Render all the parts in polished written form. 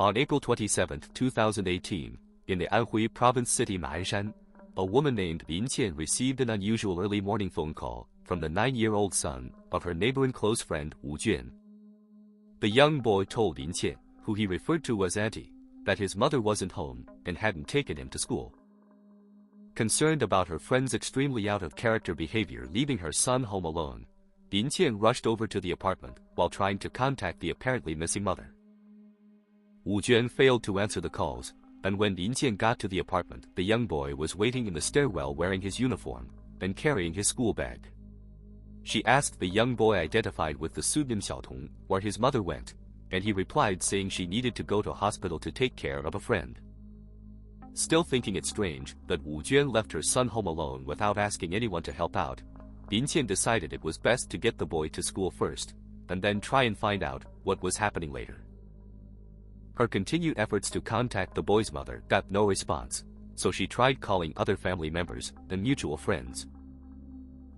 On April 27, 2018, in the Anhui province city Ma'anshan, a woman named Lin Qian received an unusual early morning phone call from the 9-year-old son of her neighbor and close friend Wu Juan. The young boy told Lin Qian, who he referred to as Auntie, that his mother wasn't home and hadn't taken him to school. Concerned about her friend's extremely out-of-character behavior leaving her son home alone, Lin Qian rushed over to the apartment while trying to contact the apparently missing mother. Wu Juan failed to answer the calls, and when Lin Qian got to the apartment, the young boy was waiting in the stairwell wearing his uniform and carrying his school bag. She asked the young boy, identified with the pseudonym Xiaotong, where his mother went, and he replied saying she needed to go to hospital to take care of a friend. Still thinking it strange that Wu Juan left her son home alone without asking anyone to help out, Lin Qian decided it was best to get the boy to school first, and then try and find out what was happening later. Her continued efforts to contact the boy's mother got no response, so she tried calling other family members and mutual friends.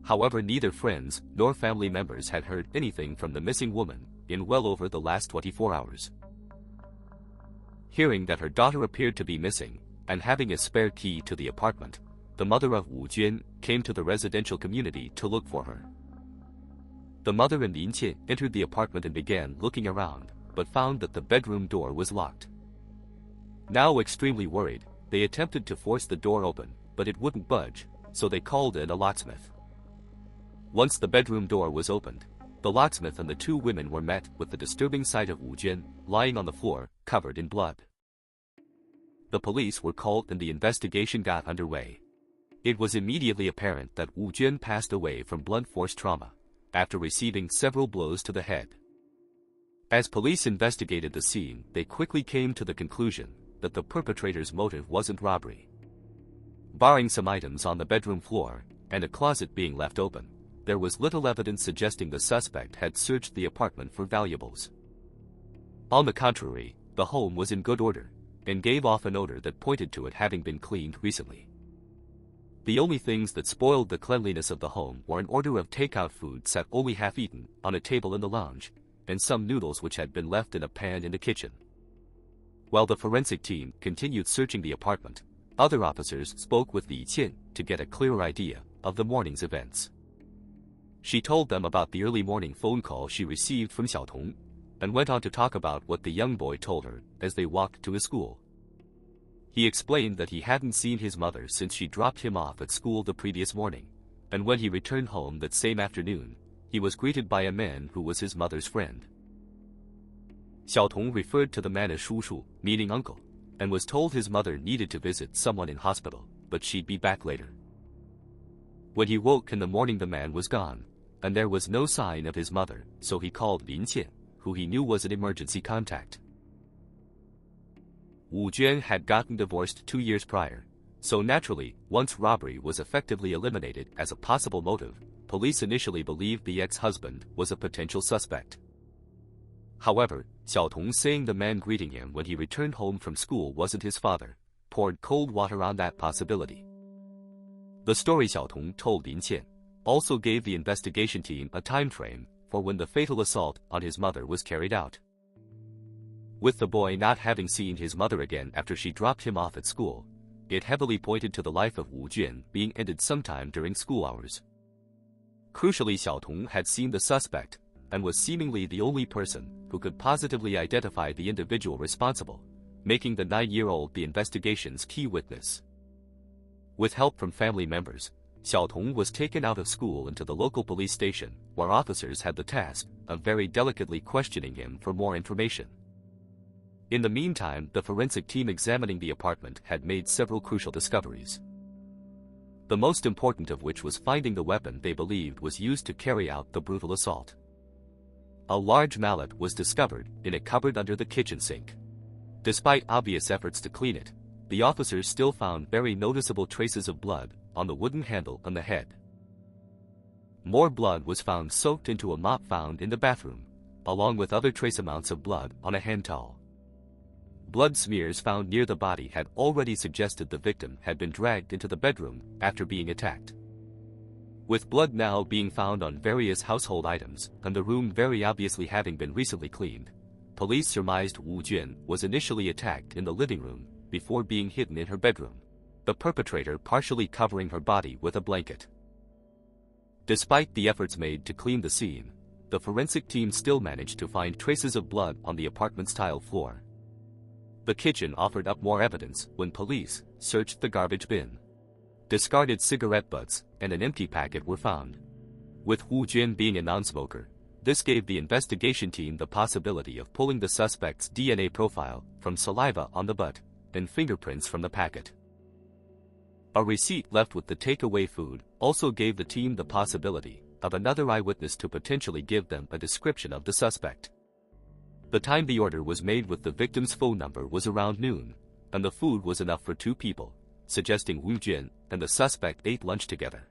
However, neither friends nor family members had heard anything from the missing woman in well over the last 24 hours. Hearing that her daughter appeared to be missing, and having a spare key to the apartment, the mother of Wu Juan came to the residential community to look for her. The mother and Lin Qian entered the apartment and began looking around, but found that the bedroom door was locked. Now extremely worried, they attempted to force the door open, but it wouldn't budge, so they called in a locksmith. Once the bedroom door was opened, the locksmith and the two women were met with the disturbing sight of Wu Juan lying on the floor, covered in blood. The police were called and the investigation got underway. It was immediately apparent that Wu Juan passed away from blunt force trauma, after receiving several blows to the head. As police investigated the scene, they quickly came to the conclusion that the perpetrator's motive wasn't robbery. Barring some items on the bedroom floor and a closet being left open, there was little evidence suggesting the suspect had searched the apartment for valuables. On the contrary, the home was in good order and gave off an odor that pointed to it having been cleaned recently. The only things that spoiled the cleanliness of the home were an order of takeout food set only half-eaten on a table in the lounge, and some noodles which had been left in a pan in the kitchen. While the forensic team continued searching the apartment, other officers spoke with Li Qian to get a clearer idea of the morning's events. She told them about the early morning phone call she received from Xiaotong, and went on to talk about what the young boy told her as they walked to his school. He explained that he hadn't seen his mother since she dropped him off at school the previous morning, and when he returned home that same afternoon, he was greeted by a man who was his mother's friend. Xiaotong referred to the man as Shu Shu, meaning uncle, and was told his mother needed to visit someone in hospital, but she'd be back later. When he woke in the morning, the man was gone, and there was no sign of his mother, so he called Lin Qian, who he knew was an emergency contact. Wu Juan had gotten divorced 2 years prior, so naturally, once robbery was effectively eliminated as a possible motive, police initially believed the ex-husband was a potential suspect. However, Xiaotong saying the man greeting him when he returned home from school wasn't his father, poured cold water on that possibility. The story Xiaotong told Lin Qian also gave the investigation team a time frame for when the fatal assault on his mother was carried out. With the boy not having seen his mother again after she dropped him off at school, it heavily pointed to the life of Wu Juan being ended sometime during school hours. Crucially, Xiaotong had seen the suspect and was seemingly the only person who could positively identify the individual responsible, making the 9-year-old the investigation's key witness. With help from family members, Xiaotong was taken out of school into the local police station, where officers had the task of very delicately questioning him for more information. In the meantime, the forensic team examining the apartment had made several crucial discoveries. The most important of which was finding the weapon they believed was used to carry out the brutal assault. A large mallet was discovered in a cupboard under the kitchen sink. Despite obvious efforts to clean it, the officers still found very noticeable traces of blood on the wooden handle on the head. More blood was found soaked into a mop found in the bathroom, along with other trace amounts of blood on a hand towel. Blood smears found near the body had already suggested the victim had been dragged into the bedroom after being attacked. With blood now being found on various household items and the room very obviously having been recently cleaned, police surmised Wu Jun was initially attacked in the living room before being hidden in her bedroom, the perpetrator partially covering her body with a blanket. Despite the efforts made to clean the scene, the forensic team still managed to find traces of blood on the apartment's tile floor. The kitchen offered up more evidence when police searched the garbage bin. Discarded cigarette butts and an empty packet were found. With Wu Jun being a non-smoker, this gave the investigation team the possibility of pulling the suspect's DNA profile from saliva on the butt and fingerprints from the packet. A receipt left with the takeaway food also gave the team the possibility of another eyewitness to potentially give them a description of the suspect. The time the order was made with the victim's phone number was around noon, and the food was enough for 2 people, suggesting Wu Jun and the suspect ate lunch together.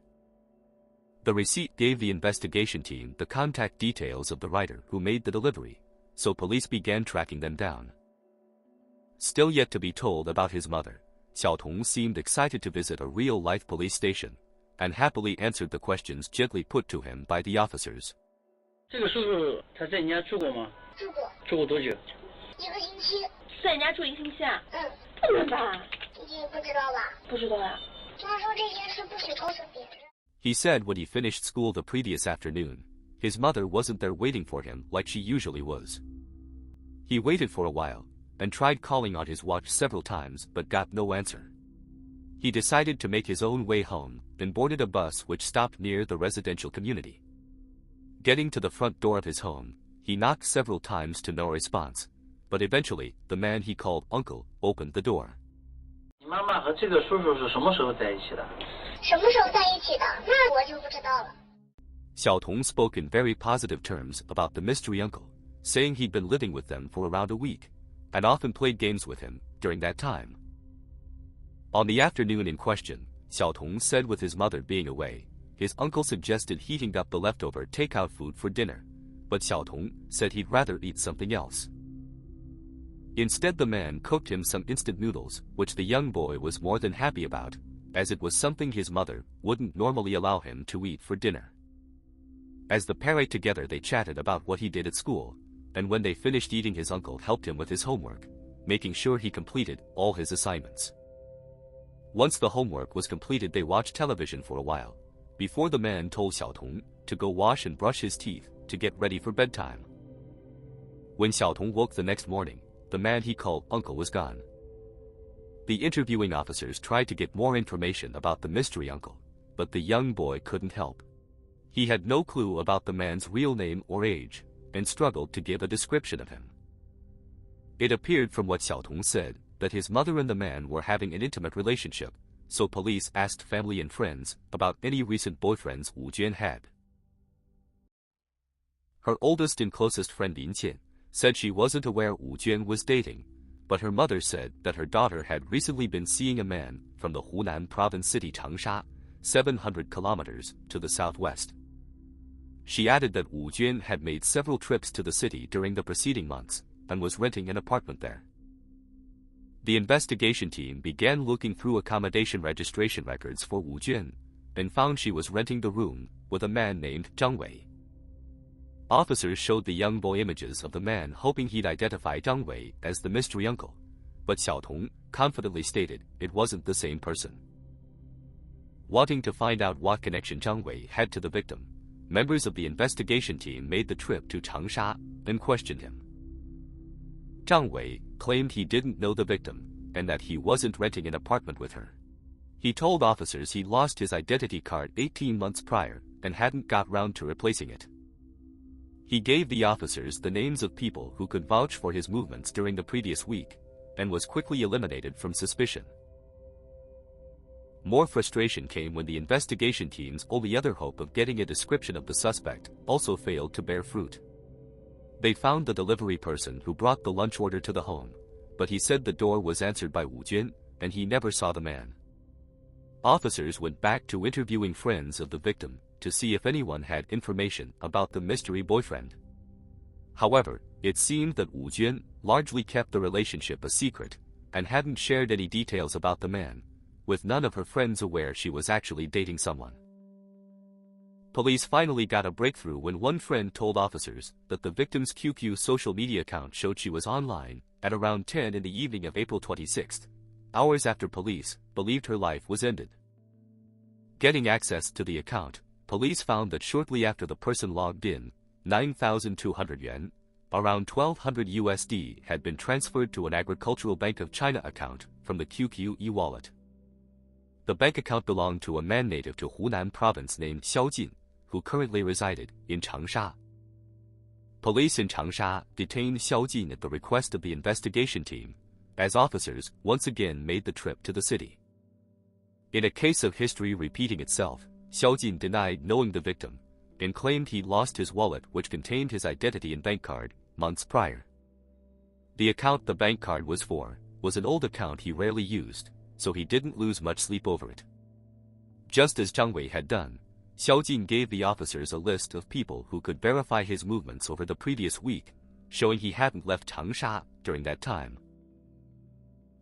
The receipt gave the investigation team the contact details of the writer who made the delivery, so police began tracking them down. Still yet to be told about his mother, Xiaotong seemed excited to visit a real-life police station, and happily answered the questions gently put to him by the officers. 这个叔叔他在你家住过吗？住过。住过多久？1个星期。在你家住1个星期啊？不能吧？你不知道吧？不知道呀。他说这件事不许告诉别人。He said when he finished school the previous afternoon, his mother wasn't there waiting for him like she usually was. He waited for a while, and tried calling on his watch several times but got no answer. He decided to make his own way home, and boarded a bus which stopped near the residential community. Getting to the front door of his home, he knocked several times to no response, but eventually, the man he called uncle opened the door. 你妈妈和这个叔叔是什么时候在一起的？什么时候在一起的？那我就不知道了。Xiaotong spoke in very positive terms about the mystery uncle, saying he'd been living with them for around a week, and often played games with him during that time. On the afternoon in question, Xiaotong said with his mother being away, his uncle suggested heating up the leftover takeout food for dinner, but Xiaotong said he'd rather eat something else. Instead, the man cooked him some instant noodles, which the young boy was more than happy about, as it was something his mother wouldn't normally allow him to eat for dinner. As the pair ate together, they chatted about what he did at school, and when they finished eating, his uncle helped him with his homework, making sure he completed all his assignments. Once the homework was completed, they watched television for a while, before the man told Xiaotong to go wash and brush his teeth to get ready for bedtime. When Xiaotong woke the next morning, the man he called uncle was gone. The interviewing officers tried to get more information about the mystery uncle, but the young boy couldn't help. He had no clue about the man's real name or age, and struggled to give a description of him. It appeared from what Xiaotong said that his mother and the man were having an intimate relationship, so police asked family and friends about any recent boyfriends Wu Jun had. Her oldest and closest friend Lin Qian said she wasn't aware Wu Jun was dating, but her mother said that her daughter had recently been seeing a man from the Hunan province city Changsha, 700 kilometers to the southwest. She added that Wu Jun had made several trips to the city during the preceding months, and was renting an apartment there. The investigation team began looking through accommodation registration records for Wu Jun, and found she was renting the room with a man named Zhang Wei. Officers showed the young boy images of the man, hoping he'd identify Zhang Wei as the mystery uncle, but Xiaotong confidently stated it wasn't the same person. Wanting to find out what connection Zhang Wei had to the victim, members of the investigation team made the trip to Changsha and questioned him. Zhang Wei claimed he didn't know the victim, and that he wasn't renting an apartment with her. He told officers he'd lost his identity card 18 months prior, and hadn't got round to replacing it. He gave the officers the names of people who could vouch for his movements during the previous week, and was quickly eliminated from suspicion. More frustration came when the investigation team's only other hope of getting a description of the suspect also failed to bear fruit. They found the delivery person who brought the lunch order to the home, but he said the door was answered by Wu Jun, and he never saw the man. Officers went back to interviewing friends of the victim to see if anyone had information about the mystery boyfriend. However, it seemed that Wu Jun largely kept the relationship a secret, and hadn't shared any details about the man, with none of her friends aware she was actually dating someone. Police finally got a breakthrough when one friend told officers that the victim's QQ social media account showed she was online at around 10 in the evening of April 26, hours after police believed her life was ended. Getting access to the account, police found that shortly after the person logged in, 9,200 yuan, around $1,200 had been transferred to an Agricultural Bank of China account from the QQ e-wallet. The bank account belonged to a man native to Hunan province named Xiao Jin, who currently resided in Changsha. Police in Changsha detained Xiao Jin at the request of the investigation team, as officers once again made the trip to the city. In a case of history repeating itself, Xiao Jin denied knowing the victim and claimed he'd lost his wallet which contained his identity and bank card months prior. The account the bank card was for was an old account he rarely used, so he didn't lose much sleep over it. Just as Zhang Wei had done, Xiao Jin gave the officers a list of people who could verify his movements over the previous week, showing he hadn't left Changsha during that time.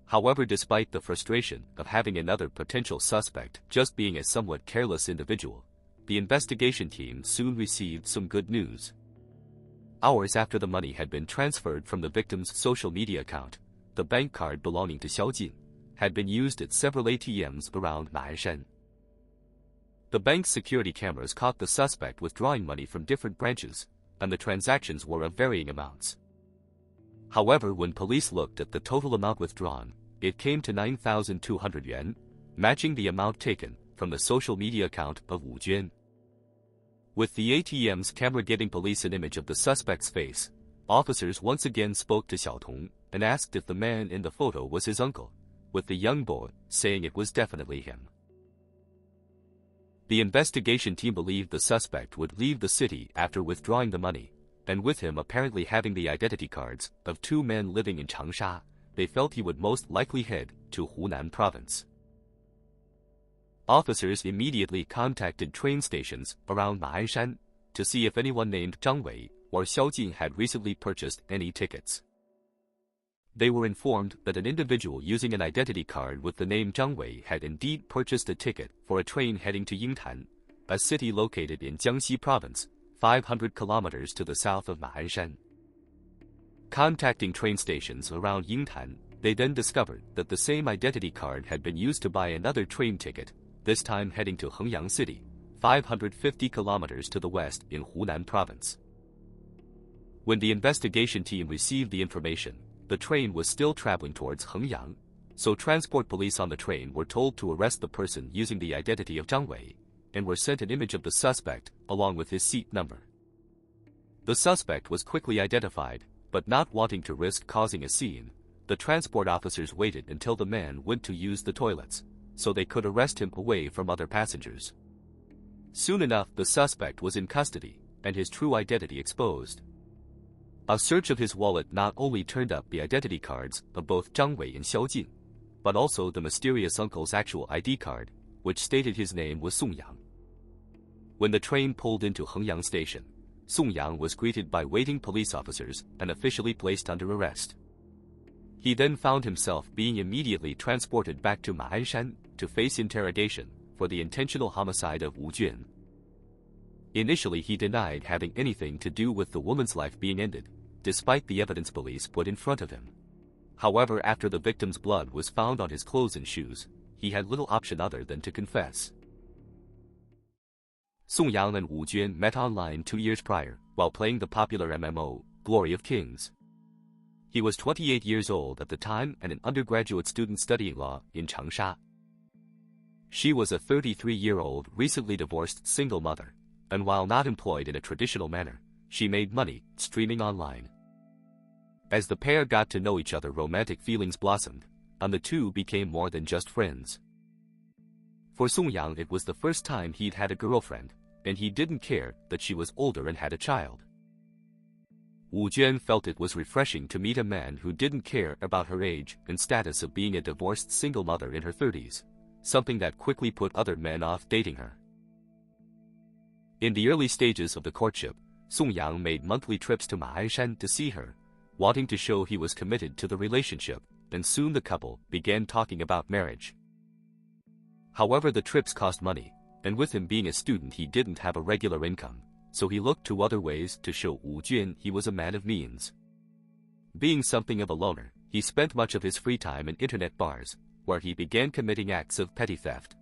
However, despite the frustration of having another potential suspect just being a somewhat careless individual, the investigation team soon received some good news. Hours after the money had been transferred from the victim's social media account, the bank card belonging to Xiao Jin had been used at several ATMs around Ma'anshan. The bank's security cameras caught the suspect withdrawing money from different branches, and the transactions were of varying amounts. However, when police looked at the total amount withdrawn, it came to 9,200 yuan, matching the amount taken from the social media account of Wu Juan. With the ATM's camera getting police an image of the suspect's face, officers once again spoke to Xiao Tong and asked if the man in the photo was his uncle, with the young boy saying it was definitely him. The investigation team believed the suspect would leave the city after withdrawing the money, and with him apparently having the identity cards of two men living in Changsha, they felt he would most likely head to Hunan province. Officers immediately contacted train stations around Ma'anshan to see if anyone named Zhang Wei or Xiao Jin had recently purchased any tickets. They were informed that an individual using an identity card with the name Zhang Wei had indeed purchased a ticket for a train heading to Yingtan, a city located in Jiangxi province, 500 kilometers to the south of Ma'anshan. Contacting train stations around Yingtan, they then discovered that the same identity card had been used to buy another train ticket, this time heading to Hengyang City, 550 kilometers to the west in Hunan province. When the investigation team received the information, the train was still traveling towards Hengyang, so transport police on the train were told to arrest the person using the identity of Zhang Wei, and were sent an image of the suspect along with his seat number. The suspect was quickly identified, but not wanting to risk causing a scene, the transport officers waited until the man went to use the toilets, so they could arrest him away from other passengers. Soon enough, the suspect was in custody, and his true identity exposed. A search of his wallet not only turned up the identity cards of both Zhang Wei and Xiao Jin, but also the mysterious uncle's actual ID card, which stated his name was Song Yang. When the train pulled into Hengyang Station, Song Yang was greeted by waiting police officers and officially placed under arrest. He then found himself being immediately transported back to Ma'anshan to face interrogation for the intentional homicide of Wu Juan. Initially, he denied having anything to do with the woman's life being ended, despite the evidence police put in front of him. However, after the victim's blood was found on his clothes and shoes, he had little option other than to confess. Song Yang and Wu Juan met online 2 years prior, while playing the popular MMO, Glory of Kings. He was 28 years old at the time and an undergraduate student studying law in Changsha. She was a 33-year-old, recently divorced single mother, and while not employed in a traditional manner, she made money streaming online. As the pair got to know each other, romantic feelings blossomed, and the two became more than just friends. For Song Yang, it was the first time he'd had a girlfriend, and he didn't care that she was older and had a child. Wu Juan felt it was refreshing to meet a man who didn't care about her age and status of being a divorced single mother in her 30s, something that quickly put other men off dating her. In the early stages of the courtship, Song Yang made monthly trips to Ma'anshan to see her, wanting to show he was committed to the relationship, and soon the couple began talking about marriage. However, the trips cost money, and with him being a student he didn't have a regular income, so he looked to other ways to show Wu Jun he was a man of means. Being something of a loner, he spent much of his free time in internet bars, where he began committing acts of petty theft.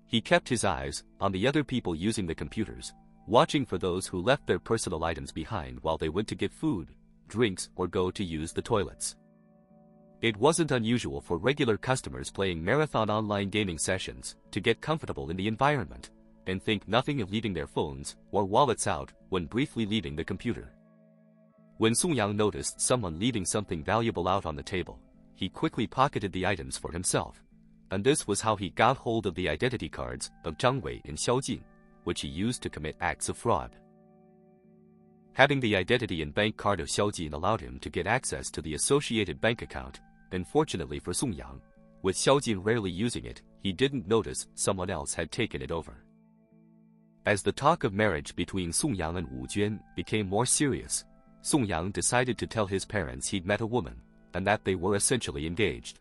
He kept his eyes on the other people using the computers, watching for those who left their personal items behind while they went to get food, drinks, or go to use the toilets. It wasn't unusual for regular customers playing marathon online gaming sessions to get comfortable in the environment and think nothing of leaving their phones or wallets out when briefly leaving the computer. When Song Yang noticed someone leaving something valuable out on the table, he quickly pocketed the items for himself, and this was how he got hold of the identity cards of Zhang Wei and Xiao Jin, which he used to commit acts of fraud. Having the identity and bank card of Xiao Jin allowed him to get access to the associated bank account, and fortunately for Song Yang, with Xiao Jin rarely using it, he didn't notice someone else had taken it over. As the talk of marriage between Song Yang and Wu Jun became more serious, Song Yang decided to tell his parents he'd met a woman, and that they were essentially engaged.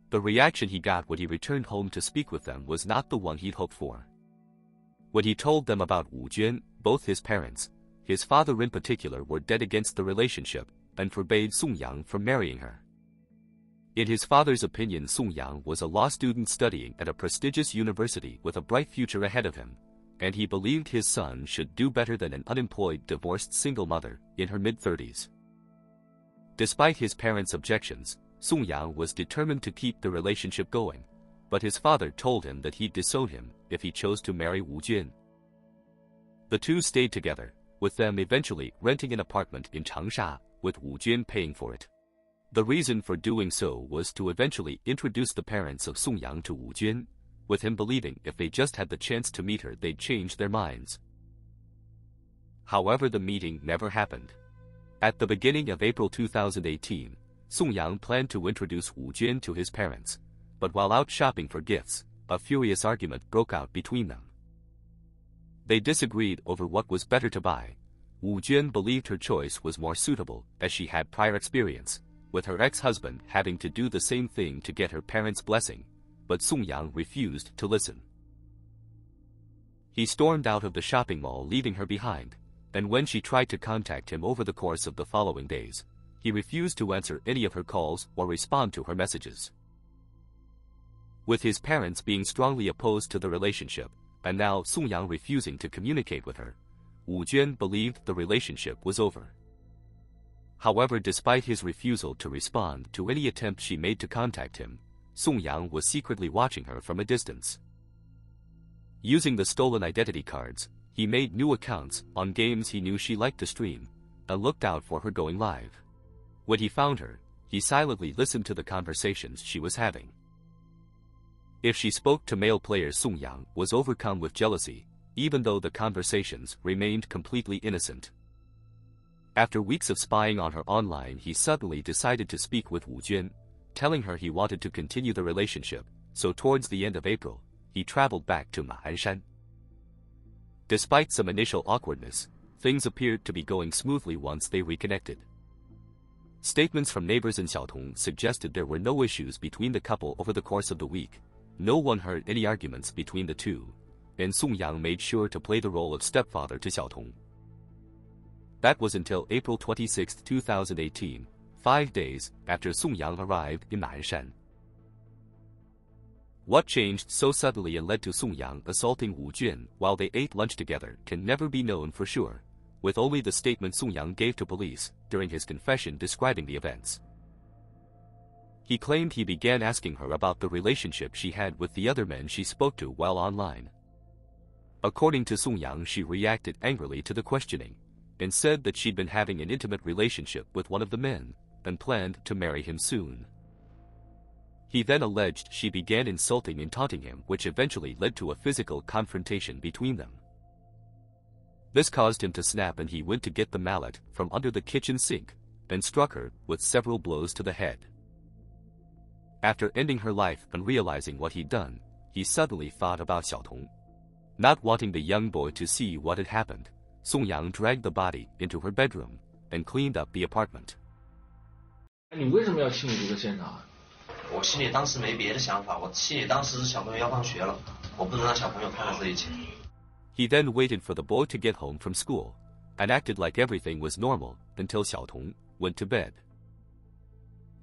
The reaction he got when he returned home to speak with them was not the one he'd hoped for. When he told them about Wu Jun, both his parents, his father in particular, were dead against the relationship and forbade Song Yang from marrying her. In his father's opinion, Song Yang was a law student studying at a prestigious university with a bright future ahead of him, and he believed his son should do better than an unemployed, divorced single mother in her mid-30s. Despite his parents' objections, Song Yang was determined to keep the relationship going, but his father told him that he'd disown him if he chose to marry Wu Jun. The two stayed together, with them eventually renting an apartment in Changsha, with Wu Jun paying for it. The reason for doing so was to eventually introduce the parents of Song Yang to Wu Jun, with him believing if they just had the chance to meet her they'd change their minds. However, the meeting never happened. At the beginning of April 2018, Song Yang planned to introduce Wu Jun to his parents, but while out shopping for gifts, a furious argument broke out between them. They disagreed over what was better to buy. Wu Jun believed her choice was more suitable as she had prior experience, with her ex-husband having to do the same thing to get her parents' blessing, but Song Yang refused to listen. He stormed out of the shopping mall, leaving her behind, and when she tried to contact him over the course of the following days, he refused to answer any of her calls or respond to her messages. With his parents being strongly opposed to the relationship, and now Song Yang refusing to communicate with her, Wu Jun believed the relationship was over. However, despite his refusal to respond to any attempt she made to contact him, Song Yang was secretly watching her from a distance. Using the stolen identity cards, he made new accounts on games he knew she liked to stream, and looked out for her going live. When he found her, he silently listened to the conversations she was having. If she spoke to male players, Song Yang was overcome with jealousy, even though the conversations remained completely innocent. After weeks of spying on her online, he suddenly decided to speak with Wu Jun, telling her he wanted to continue the relationship, so towards the end of April, he traveled back to Ma'anshan. Despite some initial awkwardness, things appeared to be going smoothly once they reconnected. Statements from neighbors in Xiaotong suggested there were no issues between the couple over the course of the week. No one heard any arguments between the two, and Song Yang made sure to play the role of stepfather to Xiaotong. That was until April 26, 2018, 5 days after Song Yang arrived in Ma'anshan. What changed so suddenly and led to Song Yang assaulting Wu Jun while they ate lunch together can never be known for sure, with only the statement Song Yang gave to police during his confession describing the events. He claimed he began asking her about the relationship she had with the other men she spoke to while online. According to Song Yang, she reacted angrily to the questioning, and said that she'd been having an intimate relationship with one of the men, and planned to marry him soon. He then alleged she began insulting and taunting him, which eventually led to a physical confrontation between them. This caused him to snap, and he went to get the mallet from under the kitchen sink, and struck her with several blows to the head. After ending her life and realizing what he'd done, he suddenly thought about Xiaotong. Not wanting the young boy to see what had happened, Song Yang dragged the body into her bedroom and cleaned up the apartment. 你为什么要清理这个现场？我心里当时没别的想法，我心里当时是小朋友要放学了，我不能让小朋友看到这一切。He then waited for the boy to get home from school, and acted like everything was normal until Xiaotong went to bed.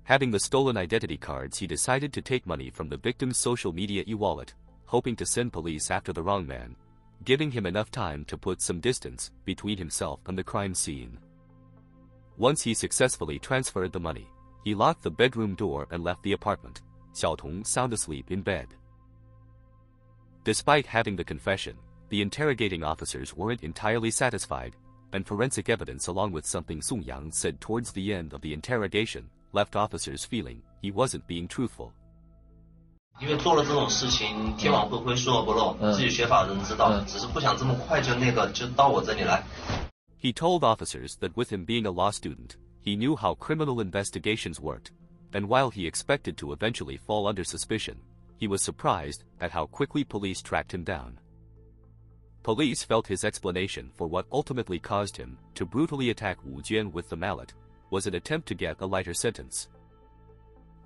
Having the stolen identity cards, he decided to take money from the victim's social media e-wallet, hoping to send police after the wrong man, giving him enough time to put some distance between himself and the crime scene. Once he successfully transferred the money, he locked the bedroom door and left the apartment, Xiaotong sound asleep in bed. Despite having the confession, the interrogating officers weren't entirely satisfied, and forensic evidence along with something Song Yang said towards the end of the interrogation left officers feeling he wasn't being truthful. 因为做了这种事情，天网恢恢，疏而不漏，自己学法的人知道，只是不想这么快就到我这里来。He told officers that with him being a law student, he knew how criminal investigations worked, and while he expected to eventually fall under suspicion, he was surprised at how quickly police tracked him down. Police felt his explanation for what ultimately caused him to brutally attack Wu Jian with the mallet was an attempt to get a lighter sentence.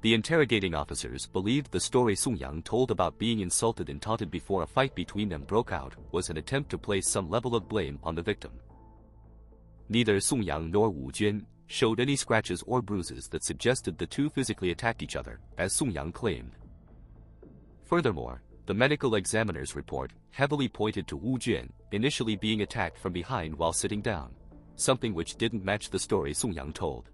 The interrogating officers believed the story Song Yang told about being insulted and taunted before a fight between them broke out was an attempt to place some level of blame on the victim. Neither Song Yang nor Wu Jian showed any scratches or bruises that suggested the two physically attacked each other, as Song Yang claimed. Furthermore, the medical examiner's report heavily pointed to Wu Jian initially being attacked from behind while sitting down, something which didn't match the story Song Yang told.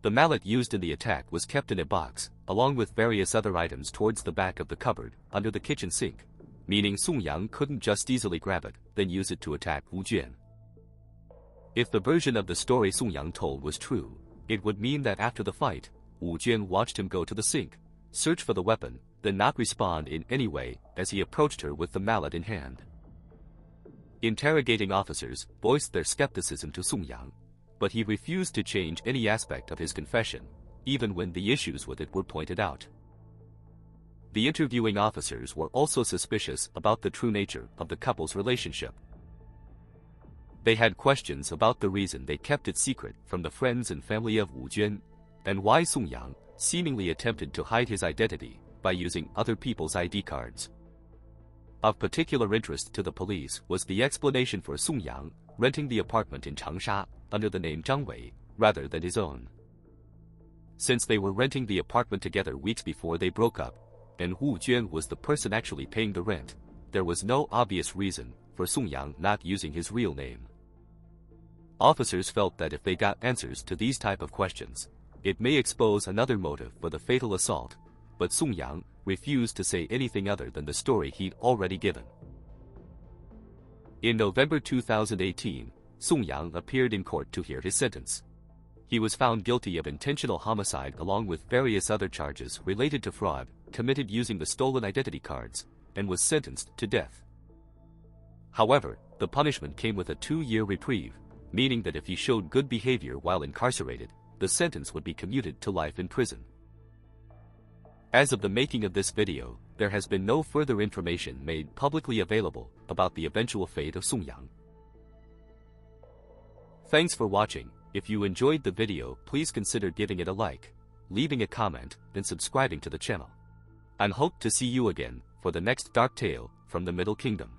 The mallet used in the attack was kept in a box, along with various other items towards the back of the cupboard under the kitchen sink, meaning Song Yang couldn't just easily grab it, then use it to attack Wu Jian. If the version of the story Song Yang told was true, it would mean that after the fight, Wu Jian watched him go to the sink, search for the weapon, then not respond in any way as he approached her with the mallet in hand. Interrogating officers voiced their skepticism to Song Yang, but he refused to change any aspect of his confession, even when the issues with it were pointed out. The interviewing officers were also suspicious about the true nature of the couple's relationship. They had questions about the reason they kept it secret from the friends and family of Wu Jian, and why Song Yang seemingly attempted to hide his identity by using other people's ID cards. Of particular interest to the police was the explanation for Song Yang renting the apartment in Changsha under the name Zhang Wei rather than his own. Since they were renting the apartment together weeks before they broke up, and Wu Jian was the person actually paying the rent, there was no obvious reason for Song Yang not using his real name. Officers felt that if they got answers to these type of questions, it may expose another motive for the fatal assault, but Song Yang refused to say anything other than the story he'd already given. In November 2018, Song Yang appeared in court to hear his sentence. He was found guilty of intentional homicide along with various other charges related to fraud committed using the stolen identity cards, and was sentenced to death. However, the punishment came with a 2-year reprieve, meaning that if he showed good behavior while incarcerated, the sentence would be commuted to life in prison. As of the making of this video, there has been no further information made publicly available about the eventual fate of Song Yang. Thanks for watching. If you enjoyed the video, please consider giving it a like, leaving a comment, and subscribing to the channel. And hope to see you again for the next dark tale from the Middle Kingdom.